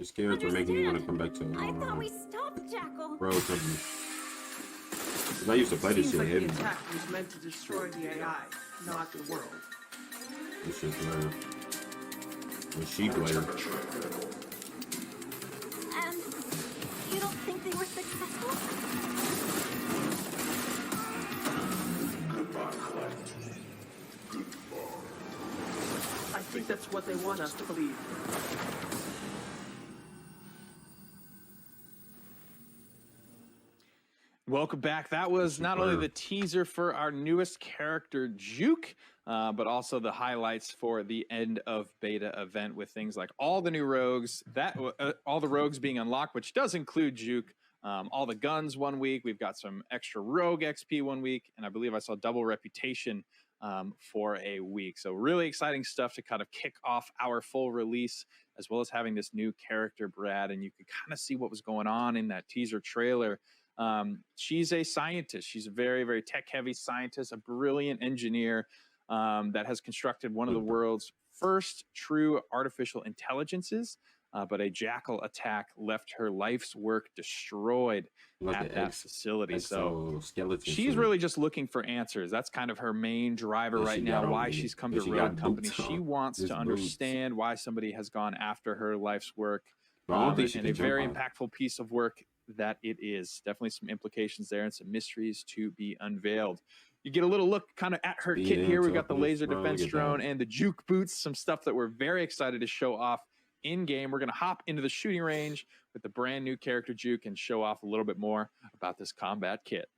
The scares are making me want to come back to I thought we stopped Jackal. Road Company. 'Cause I used to play this shit Seems like heavy. the attack was meant to destroy the AI, not the world. This shit's later. When she later. And you don't think they were successful? I think that's what they want us to believe. Welcome back. That was not only the teaser for our newest character, Juke, but also the highlights for the end of beta event with things like all the new rogues, all the rogues being unlocked, which does include Juke, all the guns 1 week. We've got some extra rogue XP 1 week, and I believe I saw double reputation for a week. So really exciting stuff to kind of kick off our full release, as well as having this new character, Brad, and you could kind of see what was going on in that teaser trailer. She's a scientist. She's a very, very tech-heavy scientist, a brilliant engineer that has constructed one of the world's first true artificial intelligences. But a Jackal attack left her life's work destroyed at that facility. So she's really just looking for answers. That's kind of her main driver right now, why she's come to Road Company. She wants to understand why somebody has gone after her life's work. And a very impactful piece of work that it is. Definitely some implications there and some mysteries to be unveiled. You get a little look kind of at her kit here. We've got the laser defense drone and the Juke boots, some stuff that we're very excited to show off in game. We're going to hop into the shooting range with the brand new character Juke and show off a little bit more about this combat kit.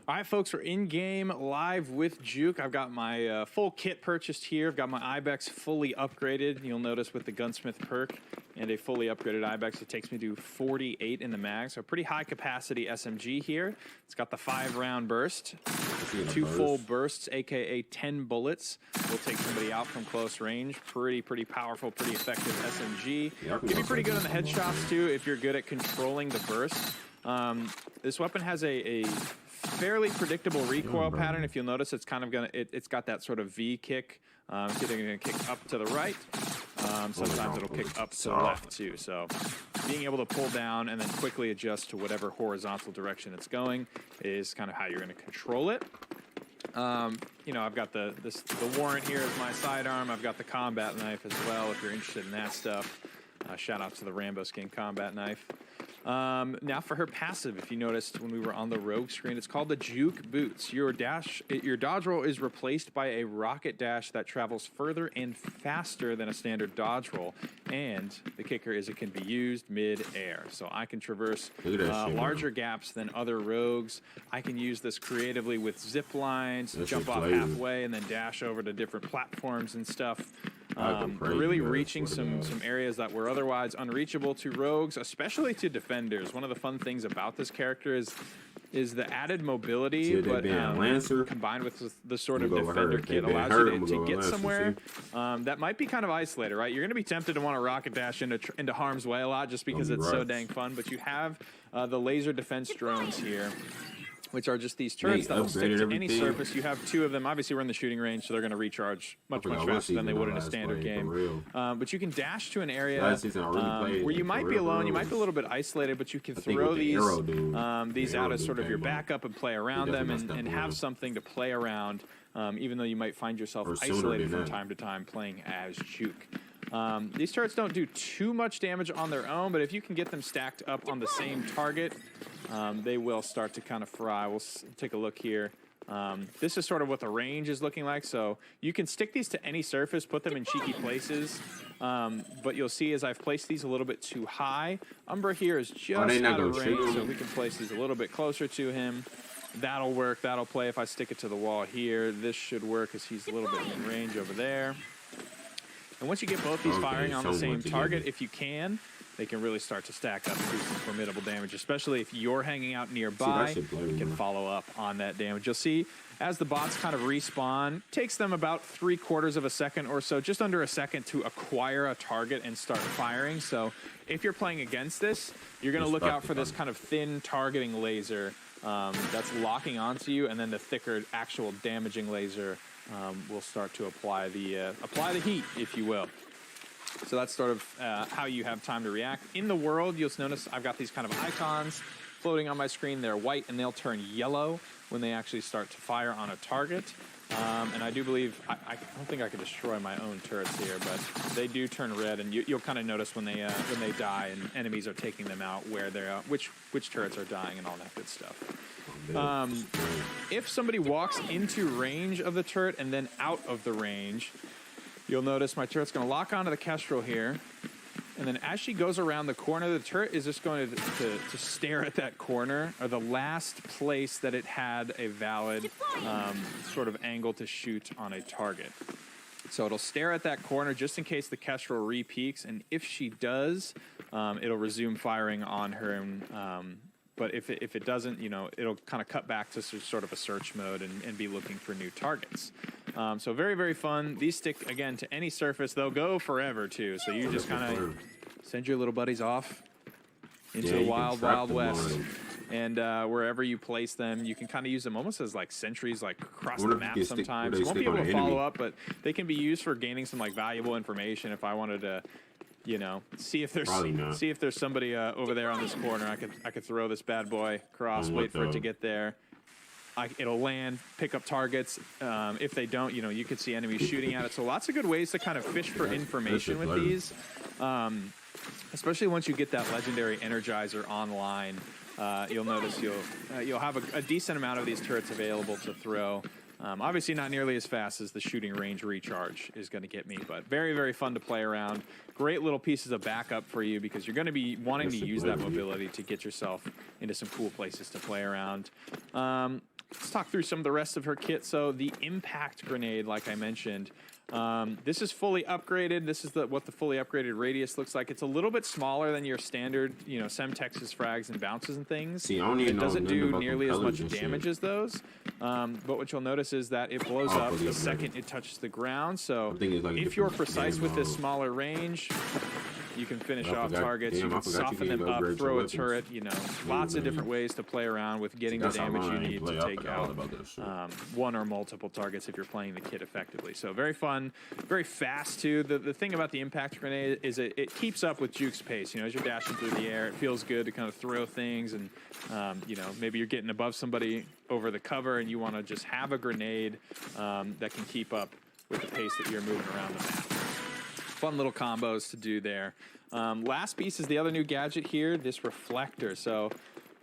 All right, folks, we're in game live with Juke. I've got my full kit purchased here. I've got my Ibex fully upgraded. You'll notice with the gunsmith perk and a fully upgraded Ibex, it takes me to 48 in the mag. So a pretty high capacity SMG here. It's got the 5-round burst, 2 full bursts, aka 10 bullets. Will take somebody out from close range. Pretty powerful, pretty effective SMG. Can be pretty good on the headshots too if you're good at controlling the burst. This weapon has a fairly predictable recoil pattern. If you'll notice, it's kind of it's got that sort of V kick. It's either going to kick up to the right. Sometimes it'll kick up to the left too. So being able to pull down and then quickly adjust to whatever horizontal direction it's going is kind of how you're going to control it. You know, I've got the warrant here as my sidearm. I've got the combat knife as well, if you're interested in that stuff. Shout out to the Rambo skin combat knife. Now for her passive, if you noticed when we were on the rogue screen, it's called the Juke boots. Your dodge roll is replaced by a rocket dash that travels further and faster than a standard dodge roll. And the kicker is it can be used mid-air. So I can traverse larger gaps than other rogues. I can use this creatively with zip lines, jump off halfway, and then dash over to different platforms and stuff. Really reaching some areas that were otherwise unreachable to rogues, especially to defenders. One of the fun things about this character is the added mobility, but combined with the sort of defender kit allows you to get somewhere that might be kind of isolated, right? You're going to be tempted to want to rocket dash into harm's way a lot just because it's so dang fun, but you have the laser defense drones here, which are just these turrets that will stick to any surface. You have 2 of them. Obviously, we're in the shooting range, so they're going to recharge much faster than they would in a standard game. But you can dash to an area where you might be alone. You might be a little bit isolated, but you can throw these out as sort of your backup and play around them and have something to play around, even though you might find yourself isolated from time to time playing as Juke. These turrets don't do too much damage on their own, but if you can get them stacked up on the same target, they will start to kind of fry. We'll take a look here. This is sort of what the range is looking like. So you can stick these to any surface, put them in cheeky places. But you'll see as I've placed these a little bit too high, Umbra here is just out of range, so we can place these a little bit closer to him. That'll work. That'll play if I stick it to the wall here. This should work as he's a little bit in range over there. And once you get both these firing on the same target, if you can, they can really start to stack up and do some formidable damage, especially if you're hanging out nearby. You can follow up on that damage. You'll see as the bots kind of respawn, takes them about 3/4 of a second or so, just under a second to acquire a target and start firing. So if you're playing against this, you're going to look out for this kind of thin targeting laser that's locking onto you, and then the thicker actual damaging laser will start to apply the heat, if you will. So that's sort of how you have time to react. In the world, you'll notice I've got these kind of icons floating on my screen. They're white, and they'll turn yellow when they actually start to fire on a target. And I do believe, I don't think I can destroy my own turrets here, but they do turn red, and you'll kind of notice when they die and enemies are taking them out, where they're which turrets are dying and all that good stuff. If somebody walks into range of the turret and then out of the range, you'll notice my turret's going to lock onto the Kestrel here. And then as she goes around the corner, the turret is just going to stare at that corner, or the last place that it had a valid sort of angle to shoot on a target. So it'll stare at that corner just in case the Kestrel re-peaks, and if she does, it'll resume firing on her. But if it doesn't, it'll kind of cut back to sort of a search mode and be looking for new targets. So very, very fun. These stick, again, to any surface. They'll go forever, too. So you just kind of send your little buddies off into the wild, wild west. And wherever you place them, you can kind of use them almost as like sentries, like across the map sometimes. You won't be able to follow up, but they can be used for gaining some like valuable information. If I wanted to, see if there's somebody over there on this corner, I could throw this bad boy across, wait for it to get there. It'll land, pick up targets. If they don't, you could see enemies shooting at it. So lots of good ways to kind of fish for information with these. Especially once you get that legendary Energizer online, you'll notice you'll have a decent amount of these turrets available to throw. Obviously not nearly as fast as the shooting range recharge is going to get me, but very, very fun to play around. Great little pieces of backup for you because you're going to be wanting to use that mobility to get yourself into some cool places to play around. Let's talk through some of the rest of her kit. So the impact grenade, like I mentioned, this is fully upgraded. This is what the fully upgraded radius looks like. It's a little bit smaller than your standard, Semtex's frags and bounces and things. See, I don't even it doesn't know do about nearly as much compellers and damage shit. as those. But what you'll notice is that it blows up the second it touches the ground. So I think it's like a if you're different precise game with this mode. smaller range, you can finish off forgot- targets. damn, You I can forgot you soften can them up, upgrade throw your a turret. Lots of different ways to play around with getting the That's how damage you mine need play. to I take forgot all out about that shit. one or multiple targets if you're playing the kit effectively. So very fun, very fast too. The thing about the impact grenade is it keeps up with Juke's pace. As you're dashing through the air, it feels good to kind of throw things, and maybe you're getting above somebody over the cover and you want to just have a grenade that can keep up with the pace that you're moving around the map. Fun little combos to do there. Last piece is the other new gadget here, this reflector. So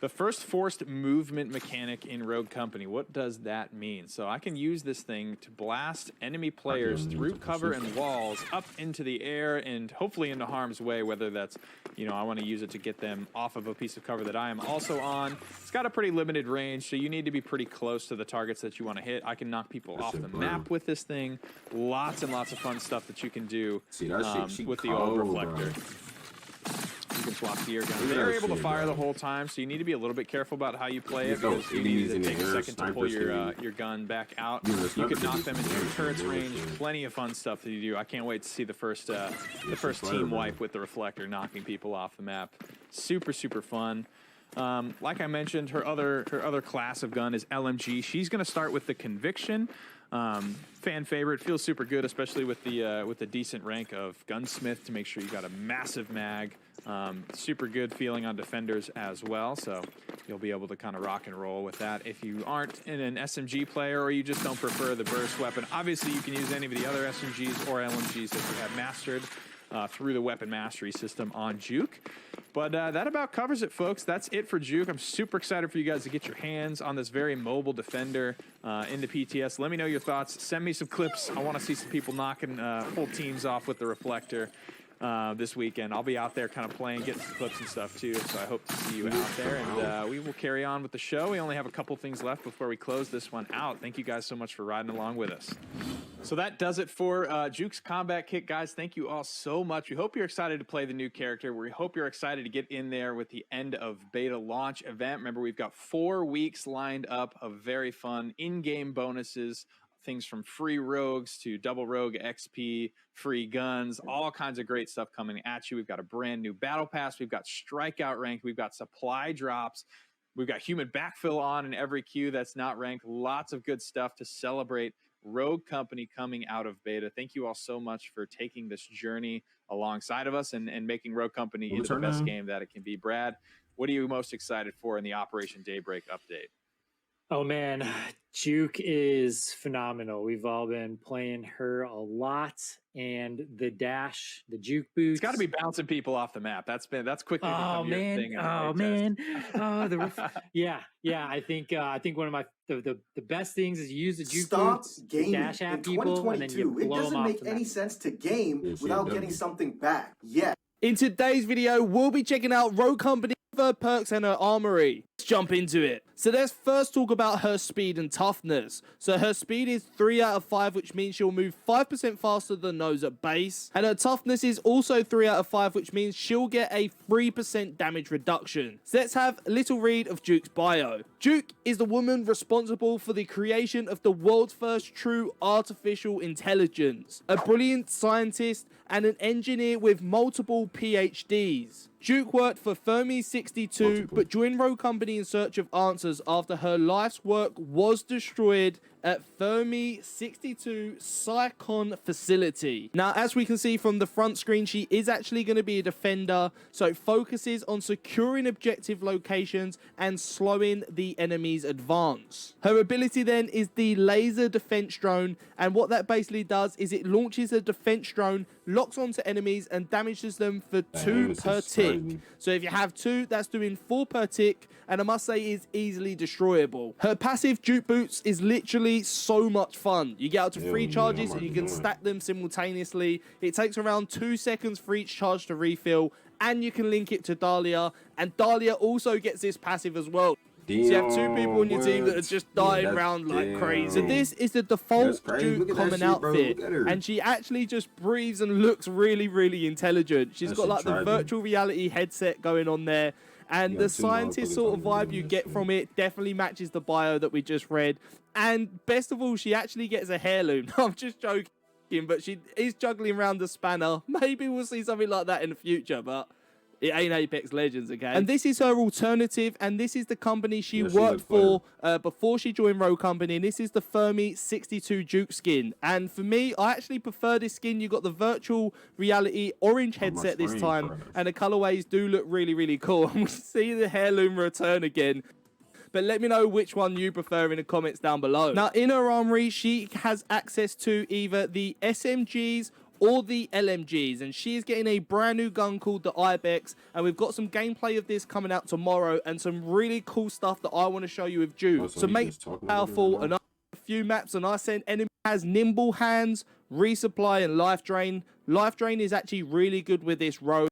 the first forced movement mechanic in Rogue Company. What does that mean? So I can use this thing to blast enemy players through cover and walls up into the air and hopefully into harm's way, whether that's, I want to use it to get them off of a piece of cover that I am also on. It's got a pretty limited range, so you need to be pretty close to the targets that you want to hit. I can knock people off the map with this thing. Lots and lots of fun stuff that you can do with the old reflector. Bro. You can swap the air gun. They're able to fire the whole time, so you need to be a little bit careful about how you play it because you need to take a second to pull your gun back out. You can knock them into your turret's range. Plenty of fun stuff that you do. I can't wait to see the first team wipe with the reflector, knocking people off the map. Super, super fun. Like I mentioned, her other class of gun is LMG. She's going to start with the Conviction. Fan favorite, feels super good, especially with the decent rank of gunsmith to make sure you got a massive mag. Super good feeling on defenders as well, so you'll be able to kind of rock and roll with that. If you aren't an SMG player or you just don't prefer the burst weapon, obviously you can use any of the other SMGs or LMGs that you have mastered through the weapon mastery system on Juke. But that about covers it, folks. That's it for Juke. I'm super excited for you guys to get your hands on this very mobile defender in the PTS. Let me know your thoughts. Send me some clips. I want to see some people knocking whole teams off with the reflector this weekend. I'll be out there kind of playing, getting some clips and stuff too, so I hope to see you out there. And we will carry on with the show. We only have a couple things left before we close this one out. Thank you guys so much for riding along with us. So that does it for Juke's Combat Kit, guys. Thank you all so much. We hope you're excited to play the new character. We hope you're excited to get in there with the end of beta launch event. Remember, we've got 4 weeks lined up of very fun in-game bonuses, things from free rogues to double rogue XP, free guns, all kinds of great stuff coming at you. We've got a brand new battle pass. We've got strikeout rank. We've got supply drops. We've got human backfill on in every queue that's not ranked. Lots of good stuff to celebrate Rogue Company coming out of beta. Thank you all so much for taking this journey alongside of us and making Rogue Company into the best game that it can be. Brad, what are you most excited for in the Operation Daybreak update? Oh man, Juke is phenomenal. We've all been playing her a lot, and the dash, the Juke boots. It's got to be bouncing people off the map. That's quickly become your thing. Yeah. I think one of the best things is you use the Juke Stop boots, gaming dash at in people, and then you 2022. It blow them doesn't off make the any map. sense to game without getting something back. Yeah. In today's video, we'll be checking out Rogue Company perks and her armory. Let's jump into it. So let's first talk about her speed and toughness. So her speed is 3 out of 5, which means she'll move 5% faster than those at base. And her toughness is also 3 out of 5, which means she'll get a 3% damage reduction. So let's have a little read of Juke's bio. Juke is the woman responsible for the creation of the world's first true artificial intelligence, a brilliant scientist and an engineer with multiple PhDs. Juke worked for Fermi-62, but joined Rogue Company in search of answers after her life's work was destroyed at Fermi-62 Psychon facility. Now, as we can see from the front screen, she is actually going to be a defender, so it focuses on securing objective locations and slowing the enemy's advance. Her ability then is the laser defense drone, and what that basically does is it launches a defense drone, locks onto enemies, and damages them for 2 per tick. So if you have 2, that's doing 4 per tick, and I must say is easily destroyable. Her passive Juke boots is literally so much fun. You get up to 3 charges and you can stack them simultaneously. It takes around 2 seconds for each charge to refill, and you can link it to Dahlia, and Dahlia also gets this passive as well. So you have 2 people on your team that are just dying around like crazy. So this is the default Juke common outfit, and she actually just breathes and looks really, really intelligent. She's got like the virtual reality headset going on there, and the scientist sort of vibe you get from it definitely matches the bio that we just read. And best of all, she actually gets a heirloom. I'm just joking, but she is juggling around the spanner. Maybe we'll see something like that in the future, but it ain't Apex Legends, okay? And this is her alternative, and this is the company she worked for before she joined Rogue Company, and this is the Fermi-62 Juke skin. And for me, I actually prefer this skin. You got the virtual reality orange headset this time, and the colorways do look really, really cool. And we see the heirloom return again. But let me know which one you prefer in the comments down below. Now, in her armory, she has access to either the SMGs or the LMGs, and she's getting a brand new gun called the Ibex, and we've got some gameplay of this coming out tomorrow and some really cool stuff that I want to show you with Juke. So make it powerful, and a few maps, and I said enemy has nimble hands, resupply, and life drain. Life drain is actually really good with this rogue.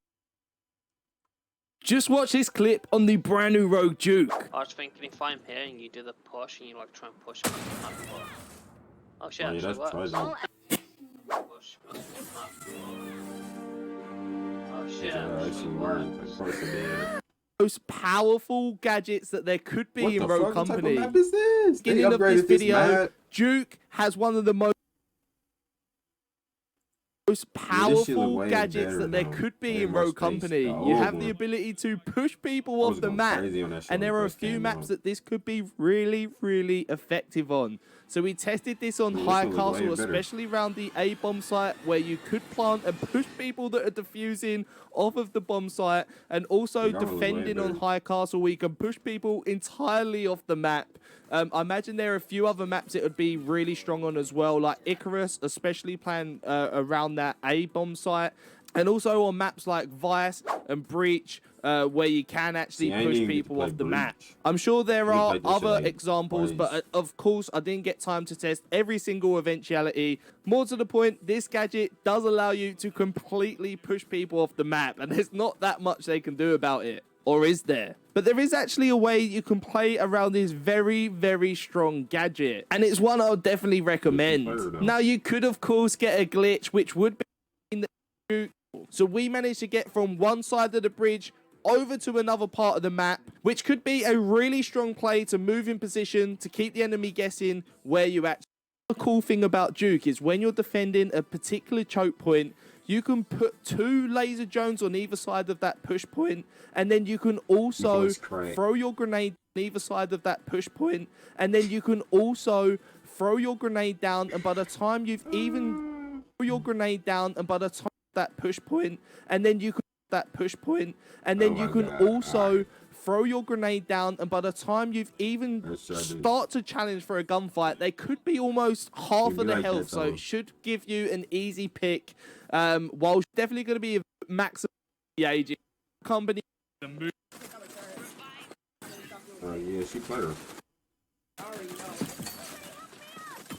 Just watch this clip on the brand new Rogue Juke. I was thinking if I'm here and you do the push and you like try and push me, oh shit, yeah, actually works. Push. Oh shit, actually works. Most powerful gadgets that there could be in Rogue Company. What the fuck type of map is this? Beginning of this video, Juke has one of the most powerful gadgets that there could be in Rogue Company. You have the ability to push people off the map, and there are a few maps that this could be really, really effective on. So we tested this on High Castle, especially around the A bomb site, where you could plant and push people that are defusing off of the bomb site, and also defending on High Castle, where you can push people entirely off the map. I imagine there are a few other maps it would be really strong on as well, like Icarus, especially playing around that A bomb site, and also on maps like Vice and Breach, where you can actually push people off the map. I'm sure there are other examples, but of course I didn't get time to test every single eventuality. More to the point, this gadget does allow you to completely push people off the map, and there's not that much they can do about it. Or is there? But there is actually a way you can play around this very, very strong gadget, and it's one I would definitely recommend. Now, you could, of course, get a glitch, which would be in the Juke. So we managed to get from one side of the bridge over to another part of the map, which could be a really strong play to move in position to keep the enemy guessing where you actually. The cool thing about Juke is when you're defending a particular choke point, you can put 2 laser drones on either side of that push point, and then you can also throw your grenade on either side of that push point, and then you can also throw your grenade down, and by the time you've even throw your grenade down, and by the time that push point, and then you can that push point, and then you can also throw your grenade down, and by the time you've even start to challenge for a gunfight, they could be almost half of the health, so it should give you an easy pick. While definitely going to be a maximum age company. Yeah, she played her.